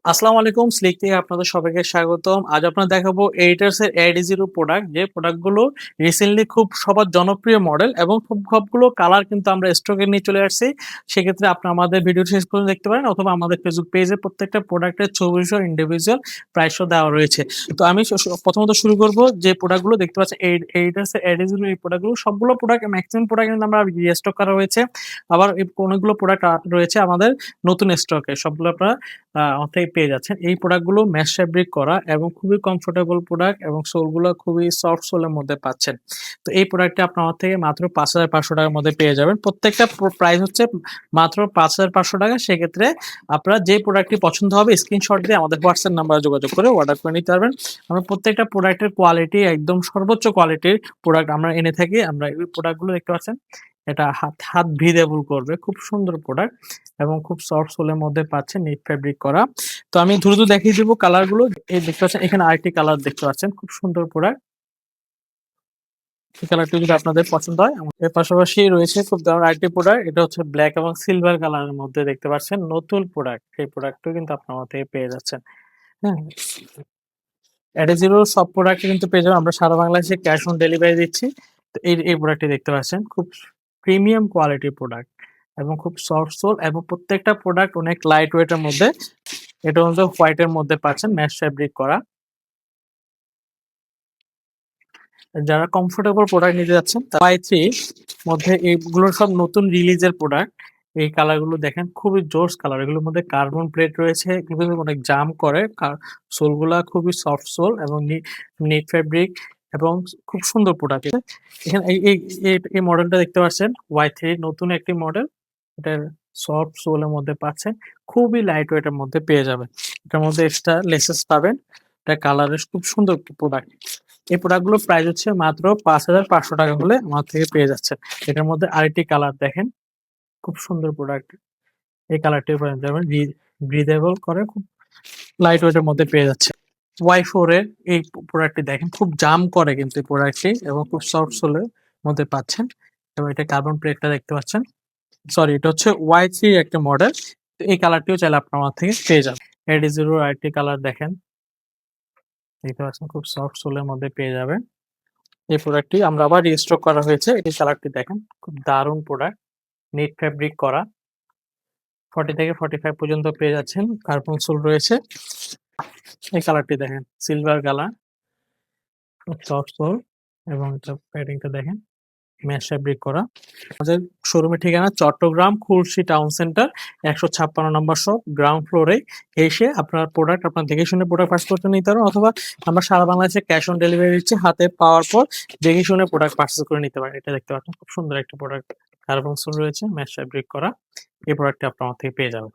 আসসালামু আলাইকুম, স্লিক থেকে আপনাদের সবাইকে স্বাগতম। আজ আপনাদের দেখাবো এইটার্স এর AD0 প্রোডাক্ট, যে প্রোডাক্টগুলো রিসেন্টলি খুব সবার জনপ্রিয় মডেল এবং খুব সবগুলো কালার কিন্তু আমরা স্টকে নিয়ে চলে আসছি। সেক্ষেত্রে আপনি আমাদের ভিডিও শেষ পর্যন্ত দেখতে পারেন, অথবা আমাদের ফেসবুক পেজে প্রত্যেকটা প্রোডাক্টের ছবি সহ ইন্ডিভিজুয়াল প্রাইসও দেওয়া রয়েছে। তো আমি প্রথমত শুরু করব যে প্রোডাক্টগুলো দেখতে পাচ্ছেন এইটার্স এর AD0 এই প্রোডাক্টগুলো, সবগুলো প্রোডাক্ট ম্যাক্সিমাম প্রোডাক্ট কিন্তু আমরা রিস্টক করা হয়েছে। আবার অনেকগুলো প্রোডাক্ট রয়েছে আমাদের নতুন স্টকে, সবগুলো আপনারা আমার থেকে পেয়ে যাচ্ছেন। এই প্রোডাক্টগুলো ম্যাশ ফ্যাব্রিক করা এবং খুবই কমফোর্টেবল প্রোডাক্ট, এবং সোলগুলো খুবই সফট সোলের মধ্যে পাচ্ছেন। তো এই প্রোডাক্টটা আপনার আমার থেকে মাত্র ৫,৫০০ টাকার মধ্যে পেয়ে যাবেন। প্রত্যেকটা প্রাইস হচ্ছে মাত্র ৫,৫০০ টাকা। সেক্ষেত্রে আপনারা যে প্রোডাক্টটি পছন্দ হবে স্ক্রিনশট দিয়ে আমাদের হোয়াটসঅ্যাপ নাম্বারে যোগাযোগ করে অর্ডার করে নিতে পারবেন। আমরা প্রত্যেকটা প্রোডাক্টের কোয়ালিটি একদম সর্বোচ্চ কোয়ালিটির প্রোডাক্ট আমরা এনে থাকি। আমরা এই প্রোডাক্টগুলো দেখতে পাচ্ছেন, এটা হাত হাত ব্রিদেবল করবে, খুব সুন্দর প্রোডাক্ট এবং খুব সফট সোলের মধ্যে পাচ্ছেন, নিট ফেব্রিক করা। তো আমি দ্রুত দেখিয়ে দিব কালার গুলো। এই দেখতে পাচ্ছেন, এখানে আরেকটি কালার দেখতে পাচ্ছেন, খুব সুন্দর প্রোডাক্ট। এই কালারটি যদি আপনাদের পছন্দ হয়, এর পাশাপাশি রয়েছে খুব দারুণ আরেকটি প্রোডাক্ট। এটা হচ্ছে ব্ল্যাক এবং সিলভার কালারের মধ্যে দেখতে পাচ্ছেন, নতুন প্রোডাক্ট। এই প্রোডাক্টও কিন্তু আপনার আমার থেকে পেয়ে যাচ্ছেন। হ্যাঁ, এডে জিরো সব প্রোডাক্ট কিন্তু পেয়ে যাবেন, আমরা সারা বাংলাদেশে ক্যাশ অন ডেলিভারি দিচ্ছি। তো এই প্রোডাক্টটি দেখতে পাচ্ছেন, খুব প্রিমিয়াম কোয়ালিটির প্রোডাক্ট এবং খুব সফট সোল, এবং প্রত্যেকটা প্রোডাক্ট অনেক লাইট ওয়েটের মধ্যে। এটা হচ্ছে হোয়াইটের মধ্যে পাচ্ছেন, ম্যাশ ফ্যাব্রিক করা। যারা কমফোর্টেবল প্রোডাক্ট নিতে যাচ্ছেন, Y3 মধ্যে এইগুলো সব নতুন রিলিজের প্রোডাক্ট। এই কালারগুলো দেখেন, খুবই জোস কালার। এগুলোর মধ্যে কার্বন প্লেট রয়েছে, এগুলো কিন্তু অনেক জাম করে। সোলগুলা খুবই সফট সোল এবং নিট ফেব্রিক, এবং খুব সুন্দর প্রোডাক্ট। এখানে এই এই এই মডেলটা দেখতে পাচ্ছেন, Y3 নতুন একটি মডেল। এটার সফট সোলের মধ্যে পাচ্ছেন, খুবই লাইট ওয়েটের মধ্যে পেয়ে যাবেন। এটার মধ্যে এক্সট্রা লেসেস পাবেন। এটা কালারের খুব সুন্দর প্রোডাক্ট। এই প্রোডাক্টগুলোর প্রাইস হচ্ছে মাত্র ৫,৫০০ টাকা হলে আমার থেকে পেয়ে যাচ্ছেন। এটার মধ্যে আরেকটি কালার দেখেন, খুব সুন্দর প্রোডাক্ট। এই কালারটি পেয়ে যাবেন, ব্রিদেবল করে, খুব লাইট ওয়েটের মধ্যে পেয়ে যাচ্ছে। Y4 এর এই প্রোডাক্টটি দেখেন, খুব জাম করে কিন্তু এই প্রোডাক্টটি, এবং খুব সফট সোলের মধ্যে পাচ্ছেন। এবং এটা কার্বন প্লেটটা দেখতে পাচ্ছেন। সরি, এটা হচ্ছে Y3 একটা মডেল। তো এই কালারটিও চাইলে আপনার আমার থেকে পেয়ে যাবেন। AD0 আরেকটি কালার দেখেন, দেখতে পাচ্ছেন, খুব সফট সোলের মধ্যে পেয়ে যাবেন। এই প্রোডাক্টটি আমরা আবার রিস্টক করা হয়েছে। এই কালারটি দেখেন, খুব দারুণ প্রোডাক্ট, নিট ফেব্রিক করা। 40 থেকে 45 পর্যন্ত পেয়ে যাচ্ছেন, কার্বন সোল রয়েছে। এই কালারটি দেখেন, সিলভার কালার, খুব সফট সোল, এবং এটা প্যাডিংটা দেখেন, ম্যাশ ফেব্রিক করা। আমাদের শোরুমের ঠিকানা চট্টগ্রাম খুলশী টাউন সেন্টার, ১৫৬ নম্বর শপ, গ্রাউন্ড ফ্লোরে। এসে আপনার প্রোডাক্ট আপনার দেখে শুনে প্রোডাক্ট পার্চেস করতে নিতে পারেন, অথবা আমরা সারা বাংলাদেশে ক্যাশ অন ডেলিভারি দিচ্ছি। হাতে পাওয়ার পর দেখে শুনে প্রোডাক্ট পার্চেস করে নিতে পারেন। এটা দেখতে পাচ্ছেন, খুব সুন্দর একটা প্রোডাক্ট, কার্বন সোল রয়েছে, ম্যাশ ফেব্রিক করা। এই প্রোডাক্টটি আপনার থেকে পেয়ে যাবেন।